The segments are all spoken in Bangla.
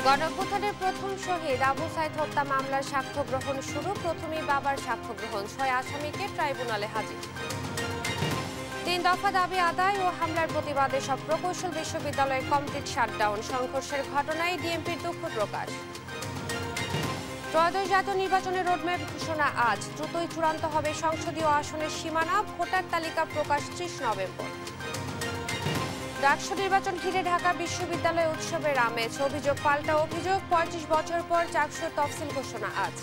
গণঅভ্যুত্থানের প্রথম শহীদ আবু সাইদ হত্যা মামলার সাক্ষ্য গ্রহণ শুরু। প্রথমেই বাবার সাক্ষ্য গ্রহণ, 6 আসামিকে ট্রাইব্যুনালে হাজির। 3 দফা দাবি আদায় ও হামলার প্রতিবাদে সব প্রকৌশল বিশ্ববিদ্যালয়ে কমপ্লিট শাটডাউন। সংঘর্ষের ঘটনায় ডিএমপির দুঃখ প্রকাশ। ত্রয়োদশ জাতীয় নির্বাচনের রোডম্যাপ ঘোষণা আজ। দ্রুতই চূড়ান্ত হবে সংসদীয় আসনের সীমানা। ভোটার তালিকা প্রকাশ 30 নভেম্বর। ডাকসু নির্বাচন ঘিরে ঢাকা বিশ্ববিদ্যালয়ে উৎসবের আমেজ। অভিযোগ পাল্টা অভিযোগ, 35 বছর পর চাকসুর তফসিল ঘোষণা আজ।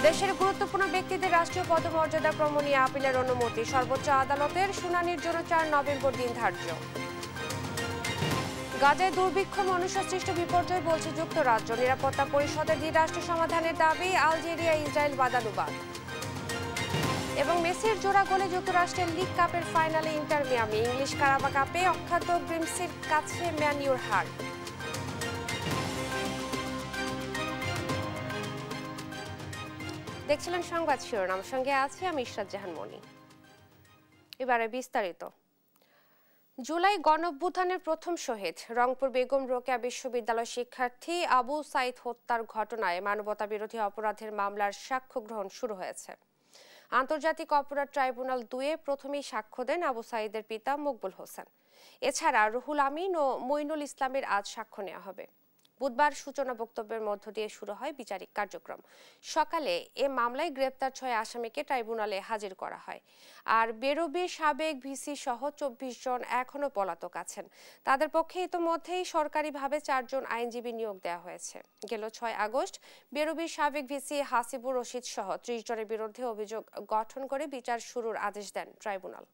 দেশের গুরুত্বপূর্ণ ব্যক্তিদের রাষ্ট্রীয় পদমর্যাদা ক্রম নিয়ে আপিলের অনুমতি। সর্বোচ্চ আদালতের শুনানির জন্য 4 নভেম্বর দিন ধার্য। গাজায় দুর্ভিক্ষ মনুষ্যসৃষ্ট বিপর্যয় বলছে যুক্তরাজ্য। নিরাপত্তা পরিষদের দ্বিরাষ্ট্র সমাধানের দাবি। আলজেরিয়া ইসরায়েল বাদানুবাদ। এবং মেসির জোড়া গোলে যুক্তরাষ্ট্রের লিগ কাপের ফাইনালে ইন্টার মিয়ামি। ইংলিশ কারাবা কাপে অখ্যাত গ্রিমসির কাছে ম্যান ইউর হার। দেখছিলেন সংবাদ শিরোনাম, সঙ্গে আছি আমি ইশরাত জাহান মনি। এবারে বিস্তারিত। জুলাই গণঅভ্যুত্থানের প্রথম শহীদ রংপুর বেগম রোকেয়া বিশ্ববিদ্যালয় শিক্ষার্থী আবু সাইদ হত্যার ঘটনায় মানবতাবিরোধী অপরাধের মামলার সাক্ষ্য গ্রহণ শুরু হয়েছে। আন্তর্জাতিক অপরাধ ট্রাইব্যুনাল 2-এ প্রথমেই সাক্ষ্য দেন আবু সাইদের পিতা মকবুল হোসেন। এছাড়া রুহুল আমিন ও মইনুল ইসলামের আজ সাক্ষ্য নেওয়া হবে। বুধবার সূচনা বক্তব্যের মধ্য দিয়ে শুরু হয় বিচারিক কার্যক্রম। সকালে এ মামলায় গ্রেপ্তার 6 আসামিকে ট্রাইব্যুনালে হাজির করা হয়। আর বেরোবির সাবেক ভিসি সহ 24 জন এখনও পলাতক আছেন। তাদের পক্ষে ইতোমধ্যেই সরকারিভাবে 4 জন আইনজীবী নিয়োগ দেওয়া হয়েছে। গেল 6 আগস্ট বেরোবির সাবেক ভিসি হাসিবুর রশিদ সহ 30 জনের বিরুদ্ধে অভিযোগ গঠন করে বিচার শুরুর আদেশ দেন ট্রাইব্যুনাল।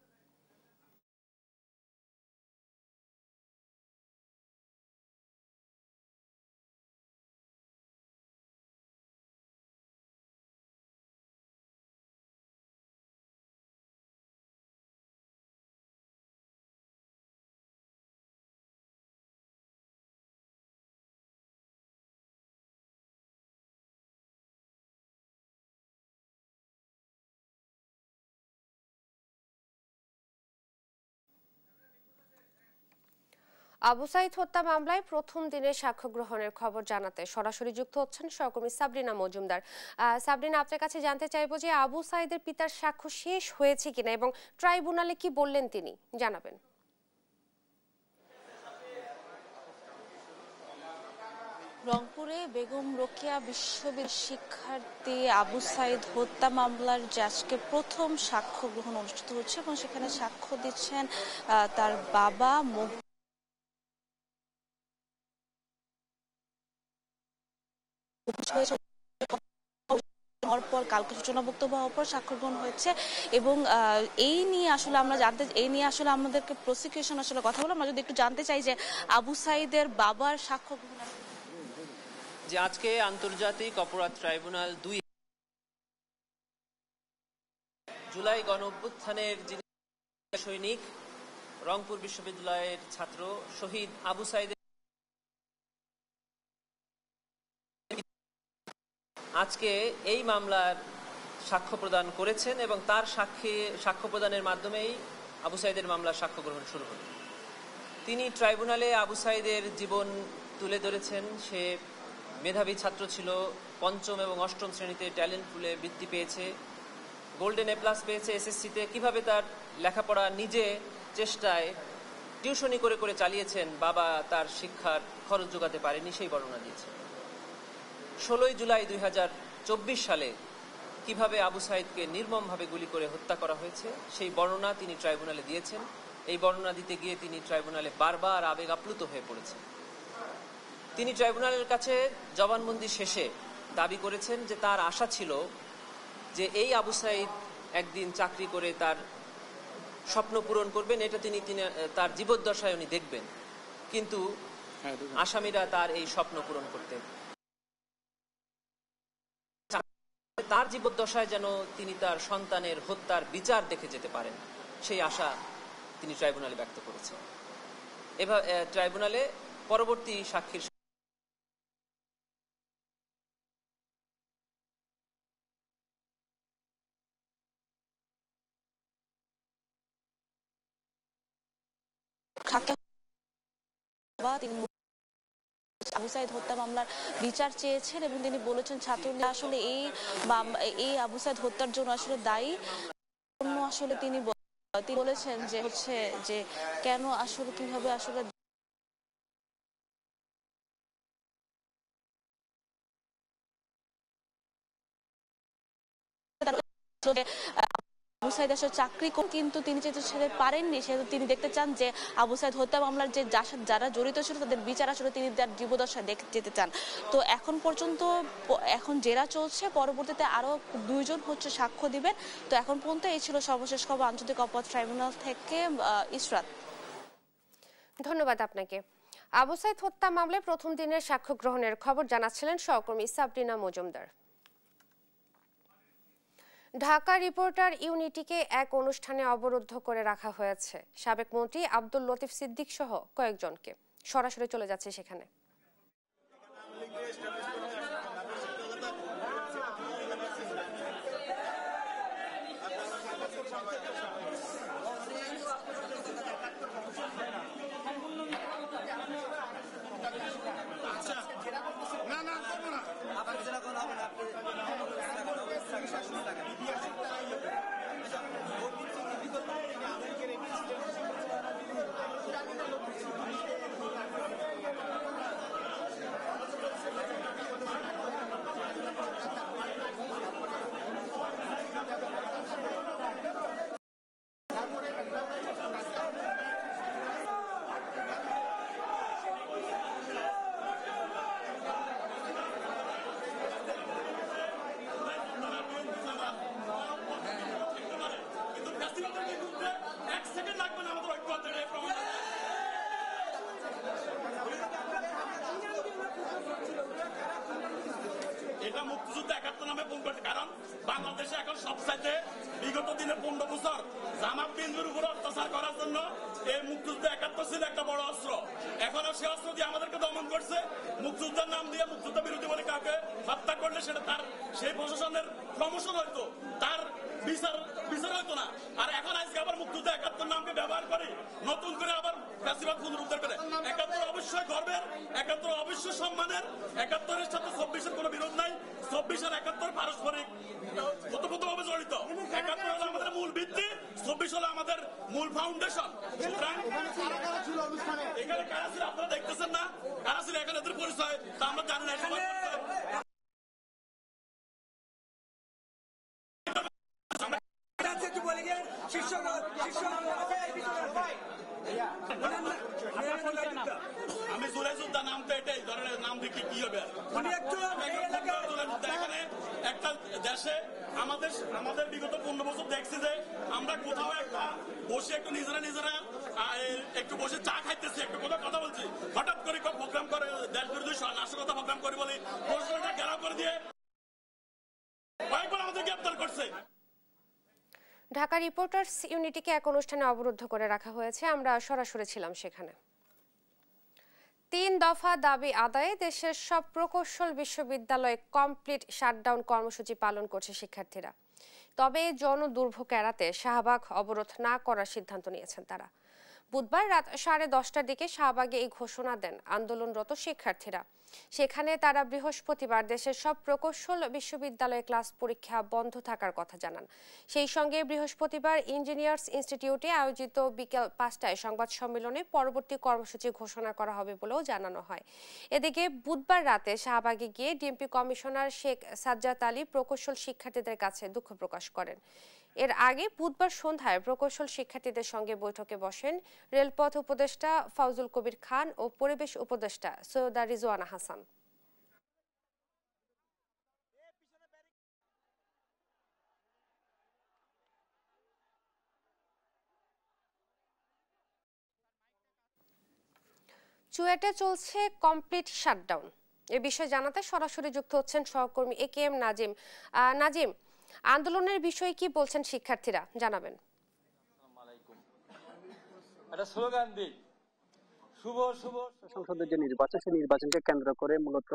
আবু সাইদ হত্যা মামলায় প্রথম দিনে সাক্ষ্য গ্রহণের খবর জানাতে সরাসরি যুক্ত হচ্ছেন সহকর্মী সাবরিনা মজুমদার। সাবরিনা, আপনার কাছে জানতে চাইবো যে আবু সাইদের পিতার সাক্ষ্য শেষ হয়েছে কিনা এবং ট্রাইব্যুনালে কি বললেন তিনি, জানাবেন। রংপুরে বেগম রোকেয়া বিশ্ববিদ্যালয়ের শিক্ষার্থী আবু সাইদ হত্যা মামলার যে আজকে প্রথম সাক্ষ্য গ্রহণ অনুষ্ঠিত হচ্ছে এবং সেখানে সাক্ষ্য দিচ্ছেন তার বাবা হওয়ার পর কালকে সূচনা বক্তব্য হওয়ার পর স্বাক্ষর গ্রহণ হয়েছে। এবং এই নিয়ে আসলে আমাদেরকে প্রসিকিউশন আসলে কথা বলে আমরা যদি একটু জানতে চাই যে আবু সাইদের বাবার সাক্ষ্য গ্রহণ যে আজকে আন্তর্জাতিক অপরাধ ট্রাইব্যুনাল 2 জুলাই গণঅভ্যুত্থানের যিনি সৈনিক, রংপুর বিশ্ববিদ্যালয়ের ছাত্র শহীদ আবু সাইদ আজকে এই মামলার সাক্ষ্য প্রদান করেছেন এবং তার সাক্ষ্য প্রদানের মাধ্যমেই আবু সাইদের মামলার সাক্ষ্য গ্রহণ শুরু হল। তিনি ট্রাইব্যুনালে আবু সাইদের জীবন তুলে ধরেছেন। সে মেধাবী ছাত্র ছিল, 5ম এবং 8ম শ্রেণীতে ট্যালেন্ট পুলে বৃত্তি পেয়েছে, গোল্ডেন A+ পেয়েছে এসএসসিতে। কিভাবে তার লেখাপড়া নিজে চেষ্টায় টিউশনি করে করে চালিয়েছেন, বাবা তার শিক্ষার খরচ যোগাতে পারেনি, সেই বর্ণনা দিয়েছেন। 16 জুলাই 2024 সালে কিভাবে আবু সাইদকে নির্মমভাবে গুলি করে হত্যা করা হয়েছে সেই বর্ণনা তিনি ট্রাইব্যুনালে দিয়েছেন। এই বর্ণনা দিতে গিয়ে তিনি ট্রাইব্যুনালে বারবার আবেগ আপ্লুত হয়ে পড়েছেন। তিনি ট্রাইব্যুনালের কাছে জবানবন্দি শেষে দাবি করেছেন যে তার আশা ছিল যে এই আবু সাইদ একদিন চাকরি করে তার স্বপ্ন পূরণ করবেন, এটা তিনি তার জীবদ্দশায় উনি দেখবেন, কিন্তু আসামিরা তার এই স্বপ্ন পূরণ করতে, তার জীবদ্দশায় যেন তিনি তার সন্তানের হত্যার বিচার দেখে যেতে পারেন, সেই আশা তিনি ট্রাইব্যুনালে ব্যক্ত করেছেন। এবার ট্রাইব্যুনালে পরবর্তী সাক্ষীর তিনি আবু সাঈদ হত্যা মামলার বিচার চেয়েছেন এবং তিনি বলেছেন ছাত্রলীগ আসলে এই আবু সাঈদ হত্যার জন্য আসলে দায়ী। আসলে তিনি বলেছেন যে হচ্ছে যে কেন আসলে কিভাবে আসলে আবু সাঈদ আসলে চাকরি কিন্তু তিনি যেহেতু ছেড়ে পারেননি, সেহেতু তিনি দেখতে চান যে আবু সাঈদ হত্যা মামলার যে যারা জড়িত ছিল তাদের বিচার আসলে তিনি তার জীবদশায় দেখতে যেতে চান। তো এখন পর্যন্ত এখন জেরা চলছে, পরবর্তীতে আরো 2 জন হচ্ছে সাক্ষ্য দিবেন। তো এখন পর্যন্ত এই ছিল সর্বশেষ খবর আন্তর্জাতিক অপরাধ ট্রাইব্যুনাল থেকে। ইসরাত, ধন্যবাদ আপনাকে। আবু সাঈদ হত্যা মামলায় প্রথম দিনের সাক্ষ্য গ্রহণের খবর জানাচ্ছিলেন সহকর্মী সাবরিনা মজুমদার। ঢাকা রিপোর্টার ইউনিটিকে এক অনুষ্ঠানে অবরুদ্ধ করে রাখা হয়েছে। সাবেক মন্ত্রী আব্দুল লতিফ সিদ্দিক সহ কয়েকজনকে। সরাসরি চলে যাচ্ছে সেখানে। এটা মুক্তিযুদ্ধ ৭১ নামে ফোন করছে, কারণ বাংলাদেশে এখন সবচাইতে বিগত দিনে 15 বছর জামাত বিএনপির উপর অত্যাচার করার জন্য এই মুক্তিযুদ্ধ ৭১ ছিল একটা বড় অস্ত্র। এখনো সে অস্ত্র দিয়ে আমাদেরকে দমন করছে। মুক্তিযুদ্ধের নাম দিয়ে মুক্তিযুদ্ধ বিরোধী বলে কাউকে হত্যা করলে সেটা তার সেই প্রশাসনের প্রমোশন হয়তো, তার বিচার হয়তো না। আর এখন আজকে আবার মুক্তিযুদ্ধ ৭১ নামকে ব্যবহার করে নতুন করে আবার ফ্যাসিবাদ পুনরুদ্ধার করে। ৭১ অবশ্যই গর্বের, ৭১ অবশ্যই সম্মানের। ৭১-এর সাথে ২৪-এর কোনো বিরোধ নাই। ২৪ আর ৭১ পারস্পরিক ওতপ্রোতভাবে জড়িত। ৭১ হলো আমাদের মূল ভিত্তি, ২৪ হলো আমাদের মূল ফাউন্ডেশন। এখানে কারা ছিল আপনারা দেখতেছেন না, কারা ছিল এখানে এদের পরিচয় তা আমরা জানি না। সবাই আমি জুলাই যোদ্ধা নাম তো এটাই ধরনের নাম দেখে কি হবে। এখানে একটা দেশে আমাদের বিগত 15 বছর দেখছি যে আমরা কোথাও একটা বসে একটু নিজেরা একটু বসে চা খাইতেছি, একটু কোথাও কথা বলছি, হঠাৎ করে প্রোগ্রাম করে দেশ বিরোধী নাশকতা প্রোগ্রাম করে বলে প্রশ্নটা ঘেরাও করে দিয়ে কয়েকবার আমাদের গ্রেপ্তার করছে। ঢাকা রিপোর্টার্স ইউনিটিকে এক অনুষ্ঠানে অবরুদ্ধ করে রাখা হয়েছে। আমরা সরাসরি ছিলাম সেখানে। 3 দফা দাবি আদায়ে দেশের সব প্রকৌশল বিশ্ববিদ্যালয়ে কমপ্লিট শাটডাউন কর্মসূচি পালন করছে শিক্ষার্থীরা। তবে জনদুর্ভোগ এড়াতে শাহবাগ অবরোধ না করার সিদ্ধান্ত নিয়েছেন তারা। বুধবার রাত 10:30টার দিকে শাহবাগে এই ঘোষণা দেন আন্দোলনরত শিক্ষার্থীরা। সেখানে তারা বৃহস্পতিবার দেশের সব প্রকৌশল বিশ্ববিদ্যালয়ে ক্লাস পরীক্ষা বন্ধ থাকার কথা জানান। সেই সঙ্গে বৃহস্পতিবার ইঞ্জিনিয়ার্স ইনস্টিটিউটে আয়োজিত বিকেল 5টায় সংবাদ সম্মেলনে পরবর্তী কর্মসূচি ঘোষণা করা হবে বলেও জানানো হয়। এদিকে বুধবার রাতে শাহবাগে গিয়ে ডিএমপি কমিশনার শেখ সাজ্জাদ আলী প্রকৌশল শিক্ষার্থীদের কাছে দুঃখ প্রকাশ করেন। এর আগে বুধবার সন্ধ্যায় প্রকৌশল শিক্ষার্থীদের সঙ্গে বৈঠকে বসেন রেলপথ উপদেষ্টা ফাউজুল কবির খান ও পরিবেশ উপদেষ্টা সৈয়দা রিজওয়ানা হাসান। চুয়েটে চলছে কমপ্লিট শাটডাউন। এ বিষয়ে জানাতে সরাসরি যুক্ত হচ্ছেন সহকর্মী AKM নাজিম। নাজিম, আন্দোলনের বিষয়ে কি বলছেন শিক্ষার্থীরা, জানাবেন। সংসদের যে নির্বাচন, সেই নির্বাচনকে কেন্দ্র করে মূলত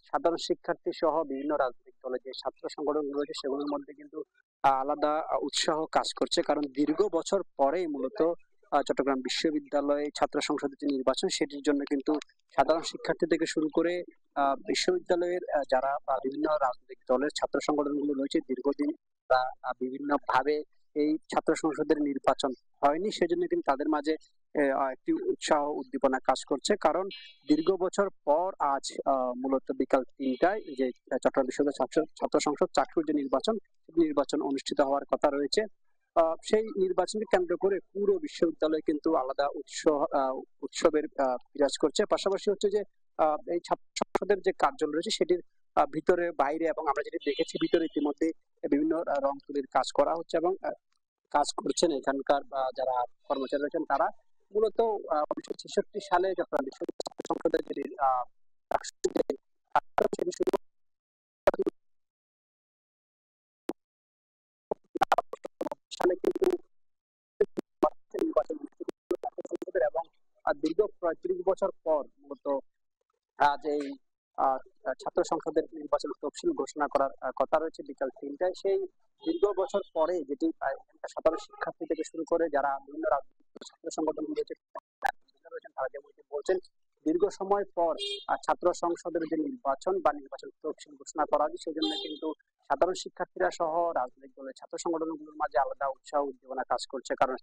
সাধারণ শিক্ষার্থী সহ বিভিন্ন রাজনৈতিক দলের যে ছাত্র সংগঠন রয়েছে সেগুলোর মধ্যে কিন্তু আলাদা উৎসাহ কাজ করছে। কারণ দীর্ঘ বছর পরেই মূলত চট্টগ্রাম বিশ্ববিদ্যালয়ে ছাত্র সংসদের যে নির্বাচন সেটির জন্য কিন্তু সাধারণ শিক্ষার্থী থেকে শুরু করে বিশ্ববিদ্যালয়ের যারা বিভিন্ন রাজনৈতিক দলের ছাত্র সংগঠনগুলো রয়েছে দীর্ঘদিন বিভিন্ন ভাবে এই ছাত্র সংসদের নির্বাচন হয়নি, সেজন্য কিন্তু তাদের মাঝে একটি উৎসাহ উদ্দীপনা কাজ করছে। কারণ দীর্ঘ বছর পর আজ মূলত বিকাল ৩টায় যে চট্টগ্রাম বিশ্ববিদ্যালয় ছাত্র সংসদ চাকরির যে নির্বাচন অনুষ্ঠিত হওয়ার কথা রয়েছে, সেই নির্বাচনকে কেন্দ্র করে পুরো বিশ্ববিদ্যালয়ে কিন্তু আলাদা উৎসবের বিরাজ করছে। পাশাপাশি হচ্ছে যে এই ছাত্র সংসদের যে কার্যালয় রয়েছে সেটির ভিতরে বাইরে এবং আমরা যেটি দেখেছি ভিতরে ইতিমধ্যে বিভিন্ন রং তুলির কাজ করা হচ্ছে এবং কাজ করছেন এখানকার যারা কর্মচারী রয়েছেন তারা। মূলত 1966 সালে চট্টগ্রাম বিশ্ববিদ্যালয় ছাত্র সংসদের যে সালে কিন্তু নির্বাচন এবং দীর্ঘ ৩৫ বছর পর মূলত আজ এই ছাত্র সংসদের নির্বাচন তফসিল ঘোষণা করার কথা রয়েছে বিকাল ৩টায়। সেই দীর্ঘ বছর পরে যেটি সাধারণ শিক্ষার্থী থেকে শুরু করে যারা বিভিন্ন রাজনৈতিক ছাত্র সংগঠন রয়েছে তারা যেমন বলছেন দীর্ঘ সময় পর ছাত্র সংসদের যে নির্বাচন বা নির্বাচন তফসিল ঘোষণা করা হয় সেজন্য কিন্তু সাধারণ শিক্ষার্থীরা সহ রাজনৈতিক দলের ছাত্র সংগঠনগুলোর মাঝে আলাদা উৎসাহ উদ্দীপনা কাজ করছে। কারণ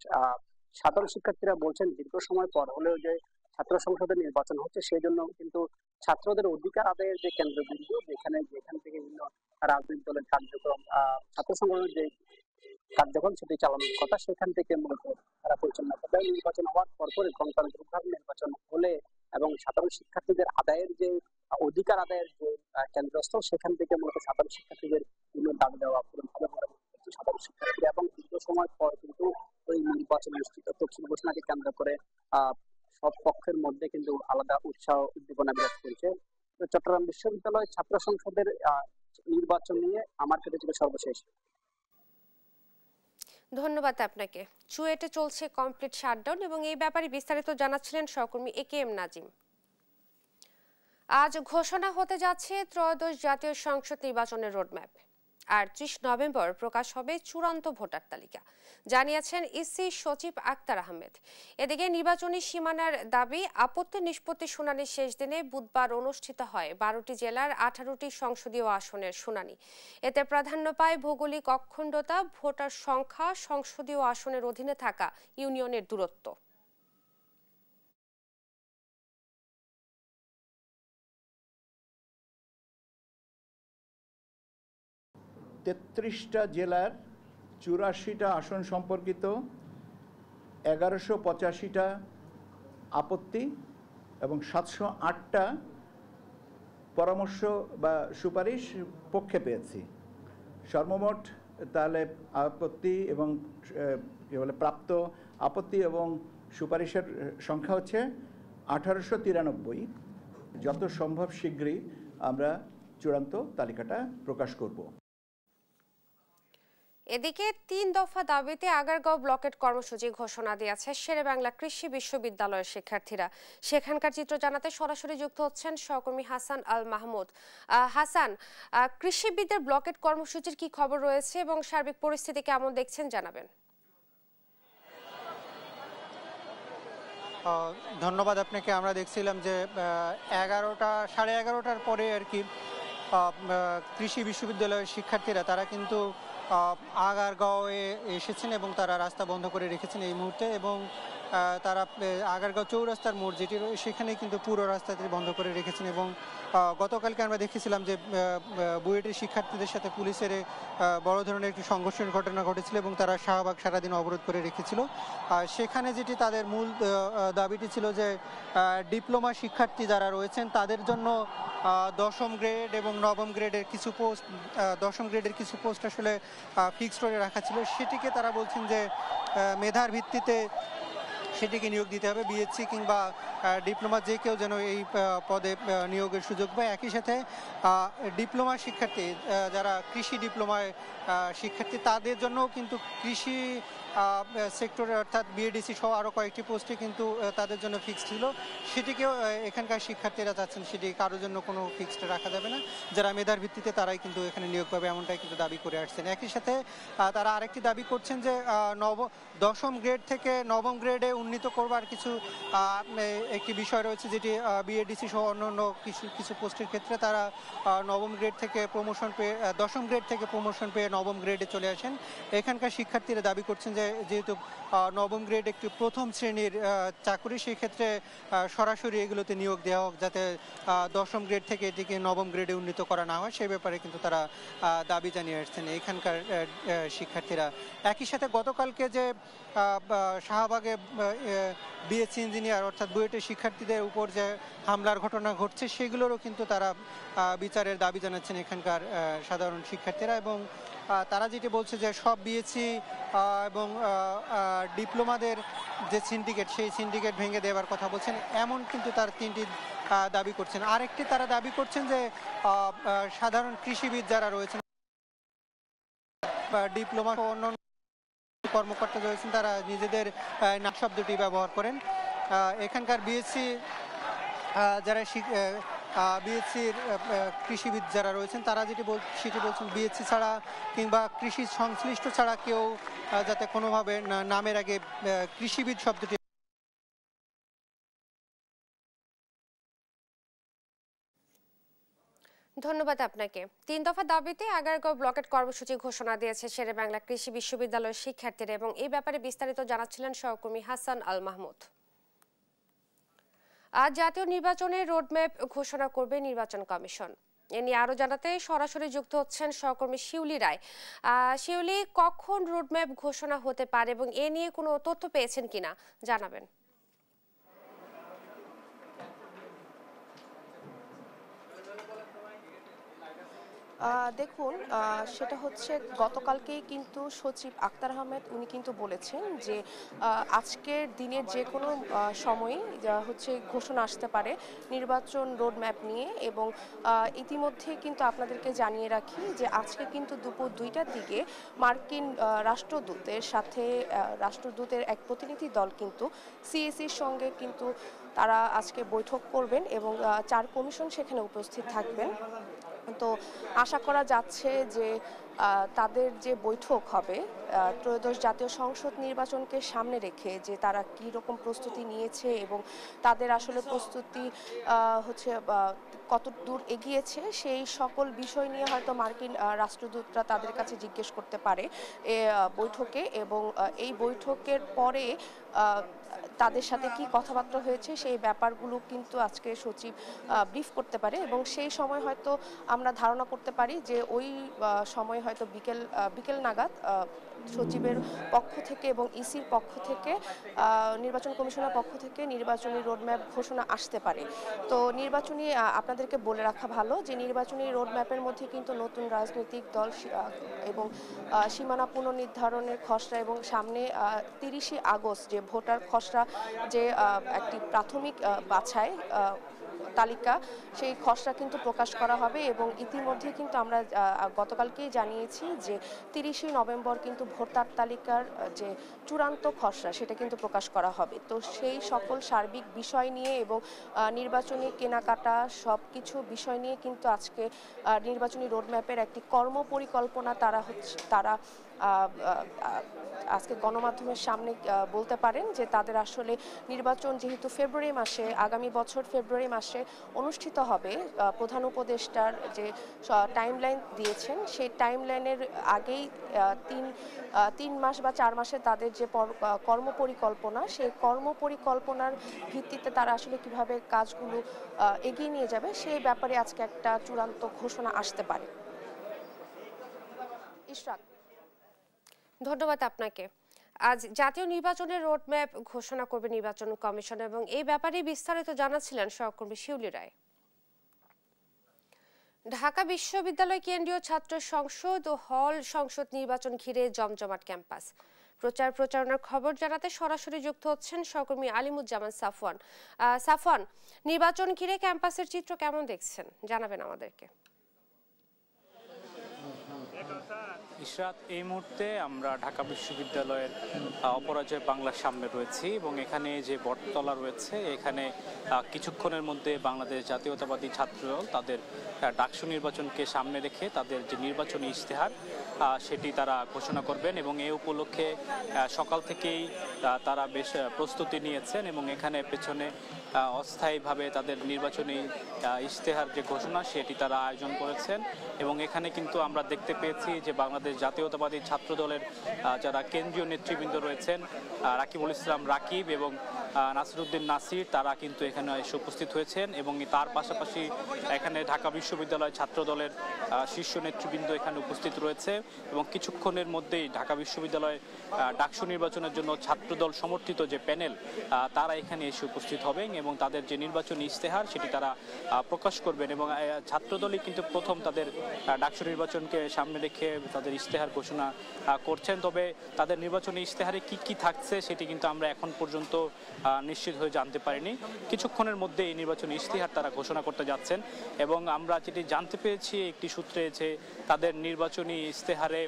সাধারণ শিক্ষার্থীরা বলছেন দীর্ঘ সময় পর হলেও যে ছাত্র সংসদের নির্বাচন হচ্ছে সেই জন্য কিন্তু ছাত্রদের অধিকার আদায়ের যে কেন্দ্রবিন্দু যেখান থেকে বিভিন্ন রাজনৈতিক দলের কার্যক্রম ছাত্র সংগঠনের যে কার্যক্রম সেটি চালানোর কথা সেখান থেকে মূলত তারা পরিচালনা করবে। নির্বাচন হওয়ার পরপরই গণতান্ত্রিকভাবে নির্বাচন হলে এবং সাধারণ শিক্ষার্থীদের আদায়ের যে অধিকার আদায়ের যে কেন্দ্রস্থল সেখান থেকে মূলত সাধারণ শিক্ষার্থীদের বিভিন্ন দাবি দেওয়া পূরণ হবে বলে মনে করছে সাধারণ শিক্ষার্থীরা। এবং দীর্ঘ সময় পর কিন্তু ওই নির্বাচন অনুষ্ঠিত তফসিল ঘোষণাকে কেন্দ্র করে সব পক্ষের মধ্যে কিন্তু আলাদা উৎসাহ উদ্দীপনা বিরাজ করছে। চট্টগ্রাম বিশ্ববিদ্যালয় ছাত্র সংসদের নির্বাচন নিয়ে আমার কাছে ছিল সর্বশেষ। ধন্যবাদ আপনাকে। চুয়েটে চলছে কমপ্লিট শাটডাউন এবং এই ব্যাপারে বিস্তারিত জানাচ্ছিলেন সহকর্মী AKM নাজিম। আজ ঘোষণা হতে যাচ্ছে ত্রয়োদশ জাতীয় সংসদ নির্বাচনের রোডম্যাপ। আর ৩০ নভেম্বর প্রকাশ হবে চূড়ান্ত ভোটার তালিকা, জানিয়েছেন ইসি সচিব আক্তার আহমেদ। এদিকে নির্বাচনী সীমানার দাবি আপত্তি নিষ্পত্তি শুনানির শেষ দিনে বুধবার অনুষ্ঠিত হয় 12টি জেলার 18টি সংসদীয় আসনের শুনানি। এতে প্রাধান্য পায় ভৌগোলিক অখণ্ডতা, ভোটার সংখ্যা, সংসদীয় আসনের অধীনে থাকা ইউনিয়নের দূরত্ব। তেত্রিশটা জেলার 84টা আসন সম্পর্কিত 1185টা আপত্তি এবং 708টা পরামর্শ বা সুপারিশ পক্ষে পেয়েছি। সর্বমোট তাহলে আপত্তি এবং প্রাপ্ত আপত্তি এবং সুপারিশের সংখ্যা হচ্ছে 1893। যত সম্ভব শীঘ্রই আমরা চূড়ান্ত তালিকাটা প্রকাশ করব। এদিকে 3 দফা দাবিতে আগারগাঁও ব্লকেট কর্মসূচি ঘোষণা দিয়েছে শেরেবাংলা কৃষি বিশ্ববিদ্যালয়ের শিক্ষার্থীরা। সেখানকার চিত্র জানাতে সরাসরি যুক্ত হচ্ছেন সহকর্মী হাসান আল মাহমুদ। হাসান, কৃষিবিদদের ব্লকেট কর্মসূচির কি খবর রয়েছে এবং সার্বিক পরিস্থিতি কেমন দেখছেন জানাবেন। ধন্যবাদ আপনাকে। আমরা দেখছিলাম যে সাড়ে 11টার পরে আর কি কৃষি বিশ্ববিদ্যালয়ের শিক্ষার্থীরা তারা কিন্তু আগারগাঁওয়ে এসেছেন এবং তারা রাস্তা বন্ধ করে রেখেছেন এই মুহূর্তে। এবং তারা আগারগাঁও চৌরাস্তার মোড় যেটি রয়েছে সেখানেই কিন্তু পুরো রাস্তাটি বন্ধ করে রেখেছেন। এবং গতকালকে আমরা দেখেছিলাম যে বুয়েটের শিক্ষার্থীদের সাথে পুলিশের বড় ধরনের একটি সংঘর্ষের ঘটনা ঘটেছিল এবং তারা শাহবাগ সারাদিন অবরোধ করে রেখেছিল। সেখানে যেটি তাদের মূল দাবিটি ছিল যে ডিপ্লোমা শিক্ষার্থী যারা রয়েছেন তাদের জন্য 10ম গ্রেড এবং 9ম গ্রেডের কিছু পোস্ট 10ম গ্রেডের কিছু পোস্ট আসলে ফিক্সড করে রাখা ছিল। সেটিকে তারা বলছেন যে মেধার ভিত্তিতে সেটিকে নিয়োগ দিতে হবে। বিএসসি কিংবা ডিপ্লোমা যে কেউ যেন এই পদে নিয়োগের সুযোগ পায়। একই সাথে ডিপ্লোমা শিক্ষার্থী যারা কৃষি ডিপ্লোমায় শিক্ষার্থী তাদের জন্যও কিন্তু কৃষি সেক্টরে অর্থাৎ বিএডিসি সহ আরও কয়েকটি পোস্টে কিন্তু তাদের জন্য ফিক্সড ছিল, সেটিকেও এখানকার শিক্ষার্থীরা চাচ্ছেন সেটি কারোর জন্য কোনো ফিক্সড রাখা যাবে না, যারা মেধার ভিত্তিতে তারাই কিন্তু এখানে নিয়োগ পাবে এমনটাই কিন্তু দাবি করে আসছেন। একই সাথে তারা আরেকটি দাবি করছেন যে দশম গ্রেড থেকে নবম গ্রেডে উন্নীত করবার কিছু একটি বিষয় রয়েছে, যেটি বিএডিসি সহ অন্যান্য কিছু পোস্টের ক্ষেত্রে তারা নবম গ্রেড থেকে প্রমোশন পেয়ে দশম গ্রেড থেকে প্রমোশন পেয়ে নবম গ্রেডে চলে আসেন। এখানকার শিক্ষার্থীরা দাবি করছেন যে যেহেতু নবম গ্রেড একটি প্রথম শ্রেণীর চাকুরি, সেই ক্ষেত্রে সরাসরি এগুলোতে নিয়োগ দেওয়া হোক, যাতে দশম গ্রেড থেকে এটিকে নবম গ্রেডে উন্নীত করা না হয়, সেই ব্যাপারে কিন্তু তারা দাবি জানিয়ে আসছেন এখানকার শিক্ষার্থীরা। একই সাথে গতকালকে যে শাহবাগে বিএসসি ইঞ্জিনিয়ার অর্থাৎ বুয়েটের শিক্ষার্থীদের উপর যে হামলার ঘটনা ঘটছে, সেগুলোরও কিন্তু তারা বিচারের দাবি জানাচ্ছেন এখানকার সাধারণ শিক্ষার্থীরা। এবং তারা যেটি বলছে যে সব বিএসসি এবং ডিপ্লোমাদের যে সিন্ডিকেট, সেই সিন্ডিকেট ভেঙে দেওয়ার কথা বলছেন, এমন কিন্তু তার তিনটি দাবি করছেন। আরেকটি তারা দাবি করছেন যে সাধারণ কৃষিবিদ যারা রয়েছেন, ডিপ্লোমা অন্যান্য কর্মকর্তা রয়েছেন, তারা নিজেদের নাম শব্দটি ব্যবহার করেন। এখানকার বিএসসি যারা বিএসসির কৃষিবিদ যারা রয়েছেন, তারা সেটি বলছেন বিএসসি ছাড়া কিংবা কৃষি সংশ্লিষ্ট ছাড়া কেউ যাতে কোনোভাবে নামের আগে কৃষিবিদ শব্দটি। ধন্যবাদ আপনাকে। 3 দফা দাবিতে আগারগাঁও ব্লকেট কর্মসূচি ঘোষণা দিয়েছে শেরেবাংলা কৃষি বিশ্ববিদ্যালয়ের শিক্ষার্থীরা, এবং এই ব্যাপারে বিস্তারিত জানাচ্ছিলেন সহকর্মী হাসান আল মাহমুদ। আজ জাতীয় নির্বাচনের রোডম্যাপ ঘোষণা করবে নির্বাচন কমিশন। এ নিয়ে আরো জানাতে সরাসরি যুক্ত হচ্ছেন সহকর্মী শিউলি রায়। শিউলি, কখন রোডম্যাপ ঘোষণা হতে পারে এবং এ নিয়ে কোনো তথ্য পেয়েছেন কিনা জানাবেন। দেখুন, সেটা হচ্ছে গতকালকেই কিন্তু সচিব আক্তার আহমেদ উনি কিন্তু বলেছেন যে আজকের দিনের যে কোনো সময়ই হচ্ছে ঘোষণা আসতে পারে নির্বাচন রোডম্যাপ নিয়ে। এবং ইতিমধ্যে কিন্তু আপনাদেরকে জানিয়ে রাখি যে আজকে কিন্তু দুপুর 2টার দিকে মার্কিন রাষ্ট্রদূতের এক প্রতিনিধি দল কিন্তু সিএসির সঙ্গে কিন্তু তারা আজকে বৈঠক করবেন এবং 4 কমিশন সেখানে উপস্থিত থাকবেন। তো আশা করা যাচ্ছে যে তাদের যে বৈঠক হবে ত্রয়োদশ জাতীয় সংসদ নির্বাচনকে সামনে রেখে, যে তারা কি রকম প্রস্তুতি নিয়েছে এবং তাদের আসলে প্রস্তুতি হচ্ছে কত দূর এগিয়েছে, সেই সকল বিষয় নিয়ে হয়তো মার্কিন রাষ্ট্রদূতরা তাদের কাছে জিজ্ঞেস করতে পারে বৈঠকে। এবং এই বৈঠকের পরে তাদের সাথে কি কথাবার্তা হয়েছে সেই ব্যাপারগুলো কিন্তু আজকে সচিব ব্রিফ করতে পারে। এবং সেই সময় হয়তো আমরা ধারণা করতে পারি যে ওই সময় হয়তো বিকেল নাগাদ সচিবের পক্ষ থেকে এবং ইসির পক্ষ থেকে নির্বাচন কমিশনের পক্ষ থেকে নির্বাচনী রোডম্যাপ ঘোষণা আসতে পারে। তো নির্বাচনী আপনাদেরকে বলে রাখা ভালো যে নির্বাচনী রোডম্যাপের মধ্যে কিন্তু নতুন রাজনৈতিক দল এবং সীমানা পুনর্নির্ধারণের খসড়া এবং সামনে 30শে আগস্ট যে ভোটার খসড়া যে একটি প্রাথমিক বাছাই তালিকা, সেই খসড়া কিন্তু প্রকাশ করা হবে। এবং ইতিমধ্যে কিন্তু আমরা গতকালকেই জানিয়েছি যে 30শে নভেম্বর কিন্তু ভোটার তালিকার যে চূড়ান্ত খসড়া সেটা কিন্তু প্রকাশ করা হবে। তো সেই সকল সার্বিক বিষয় নিয়ে এবং নির্বাচনী কেনাকাটা সব কিছু বিষয় নিয়ে কিন্তু আজকে নির্বাচনী রোডম্যাপের একটি কর্মপরিকল্পনা তারা আজকে গণমাধ্যমের সামনে বলতে পারেন যে তাদের আসলে নির্বাচন যেহেতু আগামী বছর ফেব্রুয়ারি মাসে অনুষ্ঠিত হবে, প্রধান উপদেষ্টার যে টাইমলাইন দিয়েছেন সেই টাইমলাইনের আগেই 3 মাস বা 4 মাসে তাদের যে কর্মপরিকল্পনা, সেই কর্মপরিকল্পনার ভিত্তিতে তারা আসলে কিভাবে কাজগুলো এগিয়ে নিয়ে যাবে সেই ব্যাপারে আজকে একটা চূড়ান্ত ঘোষণা আসতে পারে। ইশরাক, ধন্যবাদ আপনাকে। আজ জাতীয় নির্বাচনের রোডম্যাপ ঘোষণা করবে নির্বাচন কমিশন, এবং এই ব্যাপারে বিস্তারিত জানাচ্ছিলেন সহকর্মী শিউলি রায়। ঢাকা বিশ্ববিদ্যালয় কেন্দ্রীয় ছাত্র সংসদ ও হল সংসদ নির্বাচন ঘিরে জমজমাট ক্যাম্পাস। প্রচার প্রচারণার খবর জানাতে সরাসরি যুক্ত হচ্ছেন সহকর্মী আলিমুজ্জামান সাফওয়ান। সাফওয়ান, নির্বাচন ঘিরে ক্যাম্পাসের চিত্র কেমন দেখছেন, জানাবেন আমাদেরকে। ইশরাত, এই মুহূর্তে আমরা ঢাকা বিশ্ববিদ্যালয়ের অপরাজয় বাংলার সামনে রয়েছি এবং এখানে যে বটতলা রয়েছে এখানে কিছুক্ষণের মধ্যে বাংলাদেশ জাতীয়তাবাদী ছাত্রদল তাদের ডাকসু নির্বাচনকে সামনে রেখে তাদের যে নির্বাচনী ইশতেহার সেটি তারা ঘোষণা করবেন এবং এই উপলক্ষে সকাল থেকেই তারা বেশ প্রস্তুতি নিয়েছেন এবং এখানে পেছনে অস্থায়ীভাবে তাদের নির্বাচনী ইশতেহার যে ঘোষণা সেটি তারা আয়োজন করেছেন এবং এখানে কিন্তু আমরা দেখতে পেয়েছি যে বাংলাদেশ জাতীয়তাবাদী ছাত্র দলের যারা কেন্দ্রীয় নেতৃবৃন্দ রয়েছেন রাকিবুল ইসলাম রাকিব এবং নাসিরউদ্দিন নাসির তারা কিন্তু এখানে এসে উপস্থিত হয়েছেন এবং তার পাশাপাশি এখানে ঢাকা বিশ্ববিদ্যালয় ছাত্র দলের শীর্ষ নেতৃবৃন্দ এখানে উপস্থিত রয়েছে এবং কিছুক্ষণের মধ্যেই ঢাকা বিশ্ববিদ্যালয় ডাকসু নির্বাচনের জন্য ছাত্রদল সমর্থিত যে প্যানেল তারা এখানে এসে উপস্থিত হবেন এবং তাদের যে নির্বাচনী ইশতেহার সেটি তারা প্রকাশ করবেন এবং ছাত্রদলই কিন্তু প্রথম তাদের ডাকসু নির্বাচনকে সামনে রেখে তাদের ইশতেহার ঘোষণা করছেন। তবে তাদের নির্বাচনী ইশতেহারে কি কি থাকছে সেটি কিন্তু আমরা এখন পর্যন্ত নিশ্চিত হয়ে জানতে পারিনি। কিছুক্ষণের মধ্যে এই নির্বাচনী ইশতেহার তারা ঘোষণা করতে যাচ্ছেন এবং আমরা যেটি জানতে পেরেছি একটি সূত্রে যে তাদের নির্বাচনী ইশতেহারে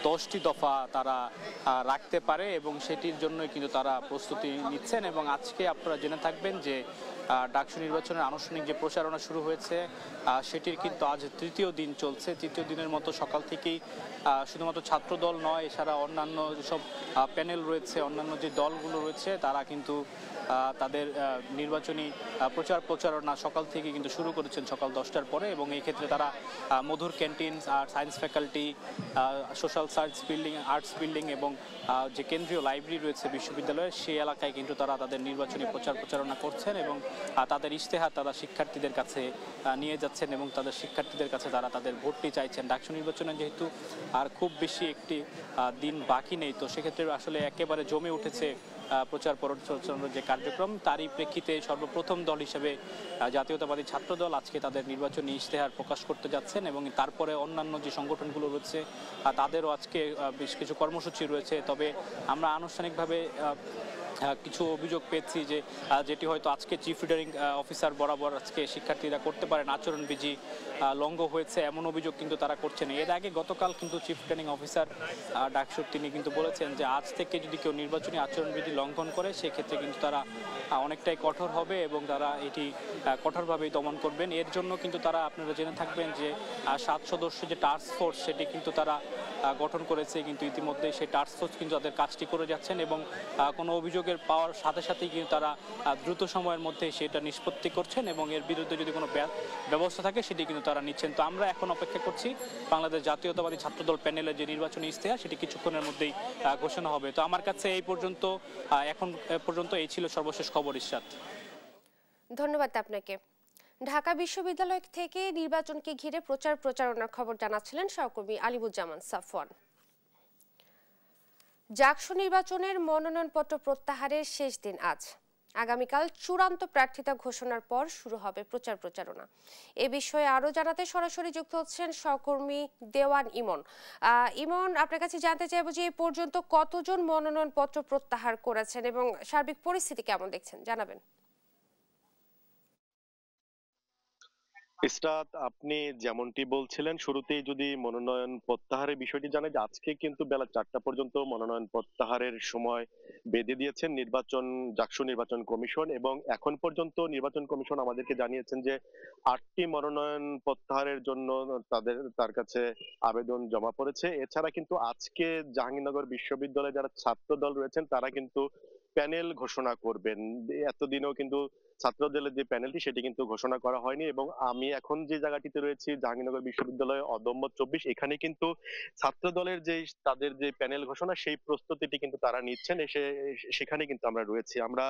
10টি দফা তারা রাখতে পারে এবং সেটির জন্যই কিন্তু তারা প্রস্তুতি নিচ্ছেন এবং আজকে আপনারা জেনে থাকবেন যে ডাকসু নির্বাচনের আনুষ্ঠানিক যে প্রচারণা শুরু হয়েছে সেটির কিন্তু আজ তৃতীয় দিন চলছে। তৃতীয় দিনের মতো সকাল থেকেই শুধুমাত্র ছাত্রদল নয় এছাড়া অন্যান্য যেসব প্যানেল রয়েছে অন্যান্য যে দলগুলো রয়েছে তারা কিন্তু তাদের নির্বাচনী প্রচারণা সকাল থেকে কিন্তু শুরু করেছেন সকাল 10টার পরে এবং এই ক্ষেত্রে তারা মধুর ক্যান্টিন আর science faculty social science building arts building এবং যে কেন্দ্রীয় লাইব্রেরি রয়েছে বিশ্ববিদ্যালয়ের সেই এলাকায় কিন্তু তারা তাদের নির্বাচনী প্রচারণা করছেন এবং তাদের ইশতেহার তারা শিক্ষার্থীদের কাছে নিয়ে যাচ্ছেন এবং তাদের শিক্ষার্থীদের কাছে তারা তাদের ভোটটি চাইছেন। ডাকসু নির্বাচনে যেহেতু আর খুব বেশি একটি দিন বাকি নেই তো সেক্ষেত্রে আসলে একেবারে জমে উঠেছে প্রচার প্রচারণার যে কার্যক্রম তারই প্রেক্ষিতে সর্বপ্রথম দল হিসেবে জাতীয়তাবাদী ছাত্রদল আজকে তাদের নির্বাচনী ইশতেহার প্রকাশ করতে যাচ্ছেন এবং তারপরে অন্যান্য যে সংগঠনগুলো রয়েছে তাদেরও আজকে বেশ কিছু কর্মসূচি রয়েছে। তবে আমরা আনুষ্ঠানিকভাবে কিছু অভিযোগ পেয়েছি যে যেটি হয়তো আজকে চিফ রিটার্নিং অফিসার বরাবর আজকে শিক্ষার্থীরা করতে পারেন আচরণবিধি লঙ্ঘ হয়েছে এমন অভিযোগ কিন্তু তারা করছেন। এর আগে গতকাল কিন্তু চিফ রিটার্নিং অফিসার ডাকসুর তিনি কিন্তু বলেছেন যে আজ থেকে যদি কেউ নির্বাচনী আচরণবিধি লঙ্ঘন করে সেক্ষেত্রে কিন্তু তারা অনেকটাই কঠোর হবে এবং তারা এটি কঠোরভাবেই দমন করবেন। এর জন্য কিন্তু তারা আপনারা জেনে থাকবেন যে 7 সদস্য যে টাস্ক ফোর্স সেটি কিন্তু তারা গঠন করেছে কিন্তু ইতিমধ্যে সেই টাস্ক ফোর্স কিন্তু তাদের কাজটি করে যাচ্ছেন এবং কোনো অভিযোগের পাওয়ার সাথে সাথেই কিন্তু তারা দ্রুত সময়ের মধ্যে সেটা নিষ্পত্তি করছেন এবং এর বিরুদ্ধে যদি কোনো ব্যবস্থা থাকে সেটি কিন্তু তারা নিচ্ছেন। তো আমরা এখন অপেক্ষা করছি বাংলাদেশ জাতীয়তাবাদী ছাত্রদল প্যানেলের যে নির্বাচনী ইশতেহার সেটি কিছুক্ষণের মধ্যেই ঘোষণা হবে। তো আমার কাছে এই পর্যন্ত এখন পর্যন্ত এই ছিল সর্বশেষ খবর। ইশরাত, ধন্যবাদ আপনাকে। ঢাকা বিশ্ববিদ্যালয় থেকে নির্বাচনকে ঘিরে প্রচারণার খবর জানাচ্ছিলেন সহকর্মী আলিমুজ্জামান সাফওয়ান। ডাকসু নির্বাচনের মনোনয়নপত্র প্রত্যাহারের শেষ দিন আজ। আগামীকাল চূড়ান্ত প্রার্থিতা ঘোষণার পর শুরু হবে প্রচারণা। এ বিষয়ে আরো জানাতে সরাসরি যুক্ত হচ্ছেন সহকর্মী দেওয়ান ইমন। ইমন, আপনার কাছে জানতে চাইবো যে এই পর্যন্ত কতজন মনোনয়নপত্র প্রত্যাহার করেছেন এবং সার্বিক পরিস্থিতি কেমন দেখছেন, জানাবেন। ইসরাত, আপনি যেমনটি বলছিলেন শুরুতেই যদি মনোনয়ন প্রত্যাহারের বিষয়টি জানাই যে আজকে কিন্তু বেলা 4টা পর্যন্ত মনোনয়ন প্রত্যাহারের সময় বেঁধে দিয়েছেন ডাকসু নির্বাচন কমিশন এবং এখন পর্যন্ত নির্বাচন কমিশন আমাদেরকে জানিয়েছেন যে 8টি মনোনয়ন প্রত্যাহারের জন্য তার কাছে আবেদন জমা পড়েছে। এছাড়া কিন্তু আজকে জাহাঙ্গীরনগর বিশ্ববিদ্যালয়ে যারা ছাত্র দল রয়েছেন তারা কিন্তু প্যানেল ঘোষণা করবেন। এতদিনেও কিন্তু ছাত্র দলের যে প্যানেলটি সেটি কিন্তু ঘোষণা করা হয়নি এবং আমি এখন যে জায়গাটিতে রয়েছি জাহাঙ্গীরনগর বিশ্ববিদ্যালয় অদম্য 24 এখানে কিন্তু ছাত্র দলের যে তাদের যে প্যানেল ঘোষণা সেই প্রস্তুতিটি কিন্তু তারা নিচ্ছেন। সেখানে কিন্তু আমরা রয়েছি। আমরা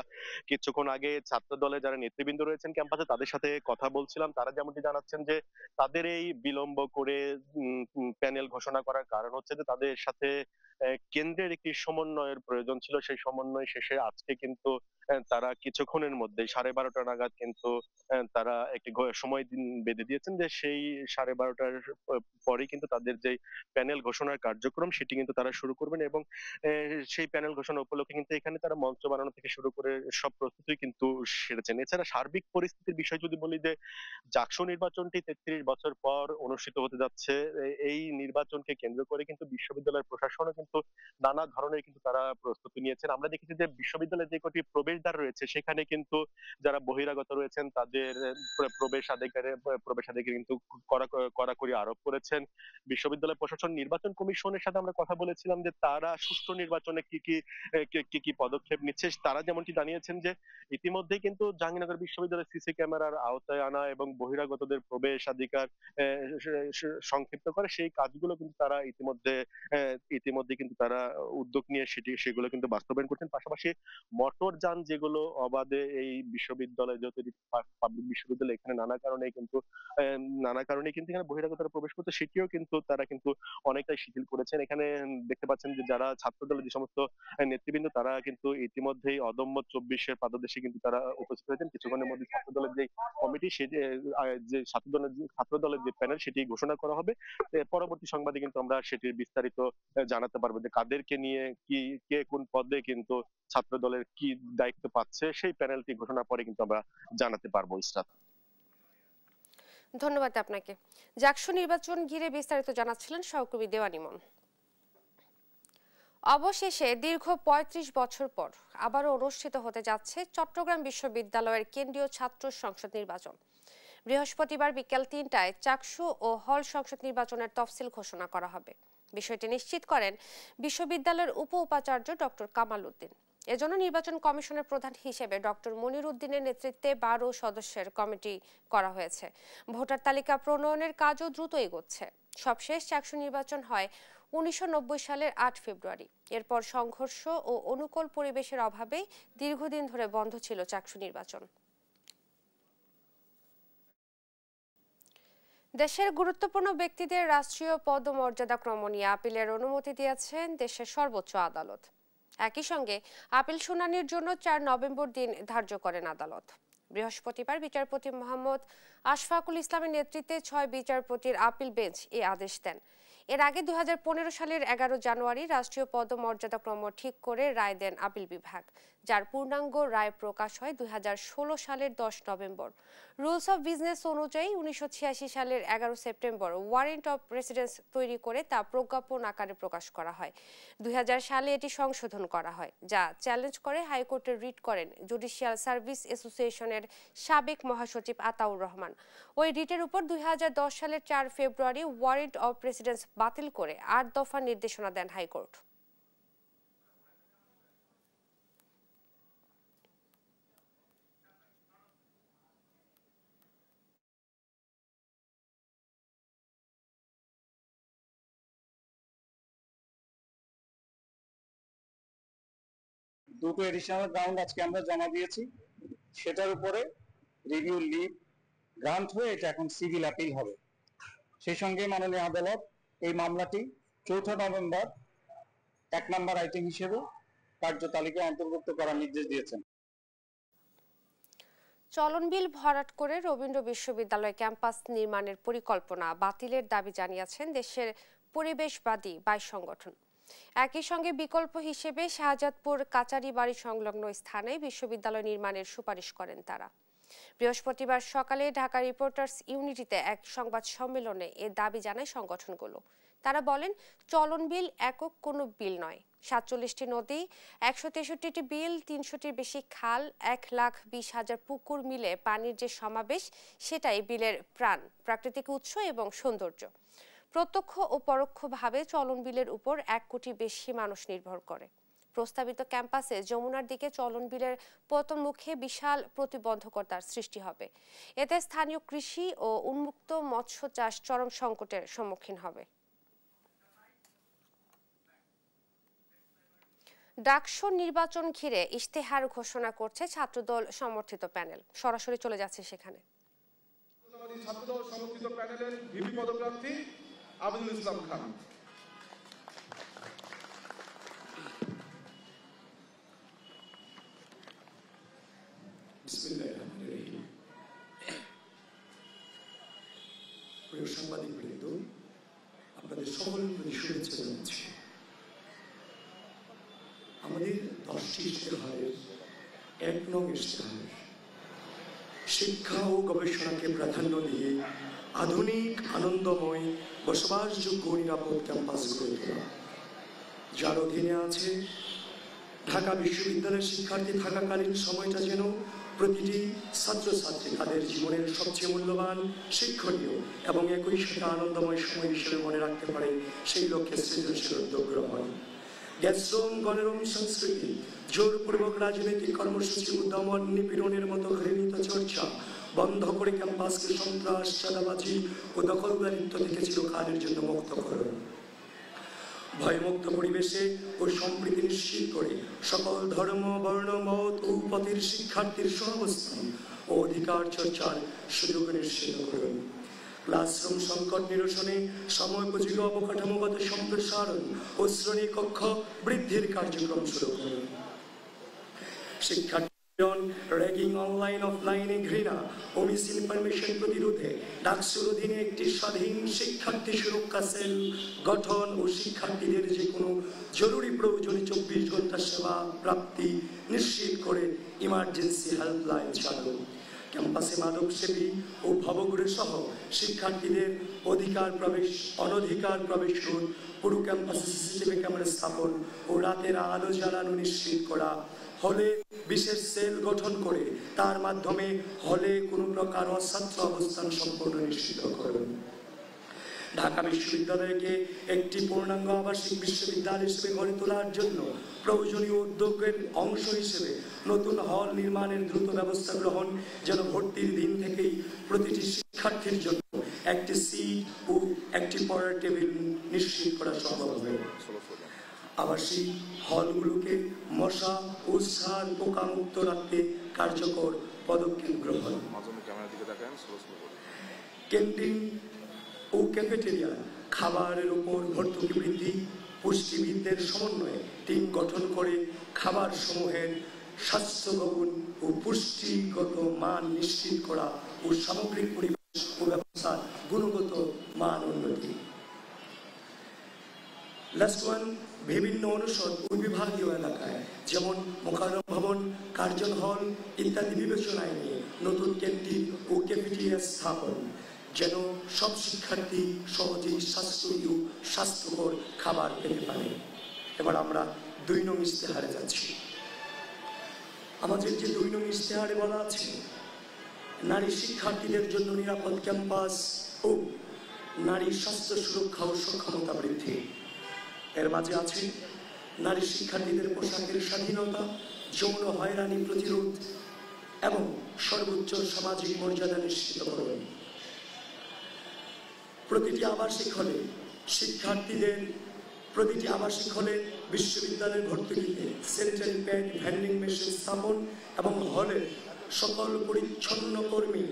কিছুক্ষণ আগে ছাত্র দলের যারা নেতৃবৃন্দ রয়েছেন ক্যাম্পাসে তাদের সাথে কথা বলছিলাম। তারা যেমনটি জানাচ্ছেন যে তাদের এই বিলম্ব করে প্যানেল ঘোষণা করার কারণ হচ্ছে যে তাদের সাথে কেন্দ্রের একটি সমন্বয়ের প্রয়োজন ছিল। সেই সমন্বয় শেষে আজকে কিন্তু তারা কিছুক্ষণের মধ্যে 12:30 নাগাদ কিন্তু তারা একটি সময় দিন বেঁধে দিয়েছেন যে সেই 12:30টার পরে কিন্তু তাদের যে প্যানেল ঘোষণার কার্যক্রম সেটি কিন্তু তারা শুরু করবেন এবং সেই প্যানেল ঘোষণা উপলক্ষে কিন্তু এখানে তারা মঞ্চ বানানো থেকে শুরু করে সব প্রস্তুতি কিন্তু সেরেছেন। এছাড়া সার্বিক পরিস্থিতির বিষয় যদি বলি যে জাকসু নির্বাচনটি 33 বছর পর অনুষ্ঠিত হতে যাচ্ছে। এই নির্বাচনকে কেন্দ্র করে কিন্তু বিশ্ববিদ্যালয়ের প্রশাসনও কিন্তু নানা ধরনের কিন্তু তারা প্রস্তুতি নিয়েছেন। আমরা দেখেছি যে বিশ্ববিদ্যালয়ে যে কটি প্রবেশদ্বার রয়েছে সেখানে কিন্তু যারা বহিরাগত রয়েছেন তাদের প্রবেশাধিকারে কিন্তু কড়াকড়ি আরোপ করেছেন বিশ্ববিদ্যালয় প্রশাসন। নির্বাচন কমিশনের সাথে আমরা কথা বলেছিলাম যে তারা সুষ্ঠু নির্বাচনে কি কি পদক্ষেপ নিচ্ছে। তারা যেমনটি জানিয়েছেন যে ইতিমধ্যেই কিন্তু জাহাঙ্গীরনগর বিশ্ববিদ্যালয়ের সিসি ক্যামেরার আওতায় আনা এবং বহিরাগতদের প্রবেশাধিকার সংক্ষিপ্ত করে সেই কাজগুলো কিন্তু তারা ইতিমধ্যে কিন্তু তারা উদ্যোগ নিয়ে সেগুলো কিন্তু বাস্তবায়ন করছেন। পাশাপাশি মোটর যান যেগুলো অবাধে এই বিশ্ববিদ্যালয় যত পাবলিক বিশ্ববিদ্যালয় এখানে নানা কারণে কিন্তু এখানে বহিরাগতরা প্রবেশ করতে সেটিও কিন্তু তারা কিন্তু অনেকটাই শিথিল করেছেন। এখানে দেখতে পাচ্ছেন যে যারা ছাত্র দলের যে সমস্ত নেতৃবৃন্দ তারা কিন্তু ইতিমধ্যেই অদম্য 24-এর পাদদেশে কিন্তু তারা উপস্থিত হয়েছেন। কিছুক্ষণের মধ্যে ছাত্র দলের যে কমিটি যে ছাত্র দলের যে প্যানেল সেটি ঘোষণা করা হবে। পরবর্তী সংবাদে কিন্তু আমরা সেটির বিস্তারিত জানাতে পারবো যে কাদেরকে নিয়ে কে কোন পদে কিন্তু ছাত্র দলের কি দায়িত্ব পাচ্ছে সেই প্যানেলটি ঘোষণার পরে কিন্তু আমরা জানাতে পারবো। ইসরাত, ধন্যবাদ আপনাকে। জাকসু নির্বাচন ঘিরে বিস্তারিত জানাচ্ছিলেন সহকর্মী দেওয়ানিমন। অবশেষে দীর্ঘ ৩৫ বছর পর আবারও অনুষ্ঠিত হতে যাচ্ছে চট্টগ্রাম বিশ্ববিদ্যালয়ের কেন্দ্রীয় ছাত্র সংসদ নির্বাচন। বৃহস্পতিবার বিকেল ৩টায় চাকসু ও হল সংসদ নির্বাচনের তফসিল ঘোষণা করা হবে। বিষয়টি নিশ্চিত করেন বিশ্ববিদ্যালয়ের উপাচার্য ডক্টর কামাল উদ্দিন। এজন্য নির্বাচন কমিশনের প্রধান হিসেবে ডক্টর মনির উদ্দিনের নেতৃত্বে 12 সদস্যের কমিটি করা হয়েছে। ভোটার তালিকা প্রণয়নের কাজও দ্রুত এগোচ্ছে। সবশেষ চাকসু নির্বাচন হয় 1990 সালের 8 ফেব্রুয়ারি। এরপর সংঘর্ষ ও অনুকূল পরিবেশের অভাবে দীর্ঘদিন ধরে বন্ধ ছিল চাকসু নির্বাচন। দেশের গুরুত্বপূর্ণ ব্যক্তিদের রাষ্ট্রীয় পদমর্যাদাক্রম নিয়ে আপিলের অনুমতি দিয়েছেন দেশের সর্বোচ্চ আদালত। একই সঙ্গে আপিল শুনানির জন্য 4 নভেম্বর দিন ধার্য করেন আদালত। বৃহস্পতিবার বিচারপতি মোহাম্মদ আশফাকুল ইসলামের নেতৃত্বে 6 বিচারপতির আপিল বেঞ্চ এই আদেশ দেন। এর আগে 2015 সালের 11 জানুয়ারি রাষ্ট্রীয় পদমর্যাদাক্রম ঠিক করে রায় দেন আপিল বিভাগ, যার পূর্ণাঙ্গ রায় প্রকাশ হয় 2016 সালের 10 নভেম্বর। রুলস অফ বিজনেস অনুযায়ী 1986 সালের 11 সেপ্টেম্বর ওয়ারেন্ট অফ রেসিডেন্স তৈরি করে তা প্রজ্ঞাপন আকারে প্রকাশ করা হয়। 2000 সালে এটি সংশোধন করা হয়, যা চ্যালেঞ্জ করে হাইকোর্টে রিট করেন জুডিশিয়াল সার্ভিস অ্যাসোসিয়েশনের সাবেক মহাসচিব আতাউর রহমান। ওই রিটের উপর 2010 সালের 4 ফেব্রুয়ারি ওয়ারেন্ট অফ রেসিডেন্স বাতিল করে 8 দফা নির্দেশনা দেন হাইকোর্ট। দুটো এডিশনাল গ্রাউন্ড আজকে আমরা জমা দিয়েছি, সেটার উপরে রিভিউ লিভ গ্রান্ট হয়ে এটা এখন সিভিল আপিল হবে। সেই সঙ্গে মাননীয় আদালত এই মামলাটি 4 নভেম্বর 1 নম্বর আইটেম হিসেবে কার্য তালিকায় অন্তর্ভুক্ত করার নির্দেশ দিয়েছেন। চলন বিল ভরাট করে রবীন্দ্র বিশ্ববিদ্যালয় ক্যাম্পাস নির্মাণের পরিকল্পনা বাতিলের দাবি জানিয়েছেন দেশের পরিবেশবাদী 22 সংগঠন। একই সঙ্গে বিকল্প হিসেবে শাহজাদপুর কাচারি বাড়ি সংলগ্ন স্থানে বিশ্ববিদ্যালয় নির্মাণের সুপারিশ করেন তারা। বৃহস্পতিবার সকালে ঢাকা রিপোর্টার্স ইউনিটিতে এক সংবাদ সম্মেলনে এ দাবি জানায় সংগঠনগুলো। তারা বলেন, চলন বিল একক কোনো বিল নয়। 47টি নদী, 163টি বিল, 300টির বেশি খাল, 1,20,000 পুকুর মিলে পানির যে সমাবেশ, সেটাই বিলের প্রাণ, প্রাকৃতিক উৎস এবং সৌন্দর্য। প্রত্যক্ষ ও পরোক্ষভাবে চলন বিলের উপর 1 কোটি বেশি মানুষ নির্ভর করে। প্রস্তাবিত ক্যাম্পাসে যমুনার দিকে চলন বিলের পতন মুখে বিশাল প্রতিবন্ধকতার সৃষ্টি হবে। এতে স্থানীয় কৃষি ও উন্মুক্ত মৎস্য চাষ চরম সংকটের সম্মুখীন হবে। ডাকসু নির্বাচন ঘিরে ইশতেহার ঘোষণা করছে ছাত্রদল সমর্থিত প্যানেল। সরাসরি চলে যাচ্ছে সেখানে। ছাত্রদল সমর্থিত প্যানেলের ভিপি পদপ্রার্থী আবদুল ইসলাম খান। আমাদের 10টি ইশতেহারের 1 নং ইশতেহার শিক্ষা ও গবেষণাকে প্রাধান্য দিয়ে আধুনিক আনন্দময় বসবাসযোগ্য নিরাপদ ক্যাম্পাস গড়ে তোলা, যার অধীনে আছে ঢাকা বিশ্ববিদ্যালয়ের শিক্ষার্থী থাকাকালীন সময়টা যেন প্রতিটি ছাত্রছাত্রী তাদের জীবনের সবচেয়ে মূল্যবান, শিক্ষণীয় এবং একই সাথে আনন্দময় সময় হিসেবে মনে রাখতে পারে, সেই লক্ষ্যে সৃজনশীল উদ্যোগ গ্রহণ। গ্যাসরুম গণরুম সংস্কৃতি, জোরপূর্বক রাজনৈতিক কর্মসূচি, উদ্যমন, নিপীড়নের মতো ঘৃণিত চর্চা বন্ধ করে ক্যাম্পাসকে সন্ত্রাস, চাঁদাবাজি ও দখলদারিত্ব থেকে চিরকালের জন্য মুক্ত করুন। ভয়মুক্ত পরিবেশে ও সম্প্রীতি নিশ্চিত করে সকল ধর্ম, বর্ণ, মত ও পথের শিক্ষার্থীর সহাবস্থান ও অধিকার চর্চার সুযোগ নিশ্চিত করুন। ক্লাসরুম সংকট নিরসনে সময়োপযোগী অবকাঠামোগত সম্প্রসারণ ও শ্রেণী কক্ষ বৃদ্ধির কার্যক্রম শুরু করুন। শিক্ষার্থী র্যাগিং, অনলাইন অফলাইনে ঘৃণা ও মিস ইনফরমেশন প্রতিরোধে ডাকসুর অধীনে একটি স্বাধীন শিক্ষার্থী সুরক্ষা সেল গঠন ও শিক্ষার্থীদের যে কোনো জরুরি প্রয়োজনে 24 ঘন্টা সেবা প্রাপ্তি নিশ্চিত করে ইমার্জেন্সি হেল্পলাইন চালু। ক্যাম্পাসে মাদকসেবী ও ভবঘুরে সহ শিক্ষার্থীদের অধিকার প্রবেশ, অনধিকার প্রবেশ রোধ, পুরো ক্যাম্পাসে সিসিটিভি ক্যামেরা স্থাপন ও রাতের আলো জ্বালানো নিশ্চিত করা। হলে বিশেষ সেল গঠন করে তার মাধ্যমে হলে কোনো প্রকার অছাত্র অবস্থান সম্পূর্ণ নিশ্চিত করুন। ঢাকা বিশ্ববিদ্যালয়কে একটি পূর্ণাঙ্গ আবাসিক বিশ্ববিদ্যালয় হিসেবে গড়ে তোলার জন্য প্রয়োজনীয় উদ্যোগের অংশ হিসেবে নতুন হল নির্মাণের দ্রুত ব্যবস্থা গ্রহণ, যেন ভর্তির দিন থেকেই প্রতিটি শিক্ষার্থীর জন্য একটি সিট ও একটি পড়ার টেবিল নিশ্চিত করা সম্ভব হবে। আবাসিক হলগুলোকে মশা ও সার পোকামুক্ত রাখতে কার্যকর পদক্ষেপ গ্রহণ। ক্যান্টিন ও ক্যাফেটেরিয়া খাবারের উপর ভর্তুকি বৃদ্ধি, পুষ্টিবিদদের সমন্বয়ে টিম গঠন করে খাবার সমূহের স্বাস্থ্যগণ ও পুষ্টিগত মান নিশ্চিত করা ও সামগ্রিক পরিবেশ ও ব্যবস্থার গুণগত মান উন্নতি। লাস্ট ওয়ান, বিভিন্ন অনুষদ ও বিভাগীয় এলাকায় যেমন মোকাররম ভবন, কার্জন হল ইত্যাদি বিবেচনায় নিয়ে নতুন ক্যান্টিন ও ক্যাফেটেরিয়া স্থাপন, যেন সব শিক্ষার্থী সহজেই স্বাস্থ্যীয় স্বাস্থ্যকর খাবার পেতে পারে। এবার আমরা 2 নং ইশতেহারে যাচ্ছি। আমাদের যে 2 নং ইশতেহারে বলা আছে নারী শিক্ষার্থীদের জন্য নিরাপদ ক্যাম্পাস ও নারী স্বাস্থ্য সুরক্ষা ও সক্ষমতা বৃদ্ধি, এর মাঝে আছে নারী শিক্ষার্থীদের পোশাকের স্বাধীনতা, যৌন হয়রানি প্রতিরোধ এবং সর্বোচ্চ সামাজিক মর্যাদা নিশ্চিত করুন। প্রতিটি আবাসিক হলে বিশ্ববিদ্যালয়ের ভর্তুকিতে স্যানিটারি প্যাড, ভেন্ডিং মেশিন স্থাপন এবং হলে সকল পরিচ্ছন্ন কর্মী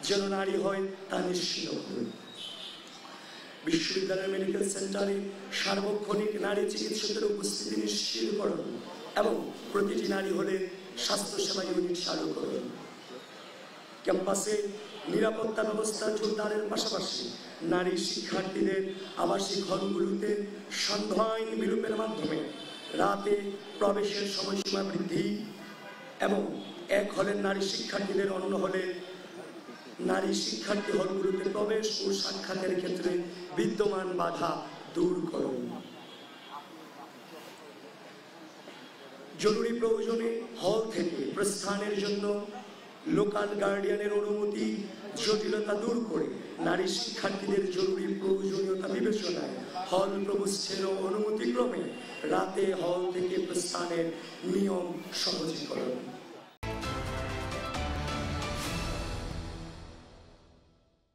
যেন নারী হয় তা নিশ্চিত করুন। বিশ্ববিদ্যালয়ের মেডিকেল সেন্টারে সার্বক্ষণিক নারী চিকিৎসকের উপস্থিতি নিশ্চিত করুন এবং প্রতিটি নারী হলে স্বাস্থ্যসেবা ইউনিট চালু করুন। ক্যাম্পাসে নিরাপত্তা ব্যবস্থা জোরদারের পাশাপাশি নারী শিক্ষার্থীদের আবাসিক হলগুলোতে সান্ধ্য আইন বিলোপের মাধ্যমে রাতে প্রবেশের সময়সীমা বৃদ্ধি এবং এক হলের নারী শিক্ষার্থীদের অন্য হলে নারী শিক্ষার্থী হলগুলোতে প্রবেশ ও সাক্ষাতের ক্ষেত্রে বিদ্যমান বাধা দূর করুন। জরুরি প্রয়োজনে হল থেকে প্রস্থানের জন্য লোকাল গার্ডিয়ানের অনুমতি জটিলতা দূর করে নারী শিক্ষার্থীদের জরুরি প্রয়োজনীয়তা বিবেচনায় হল প্রবেশের অনুমতি ক্রমে রাতে হল থেকে প্রস্থানের নিয়ম সহজীকরণ।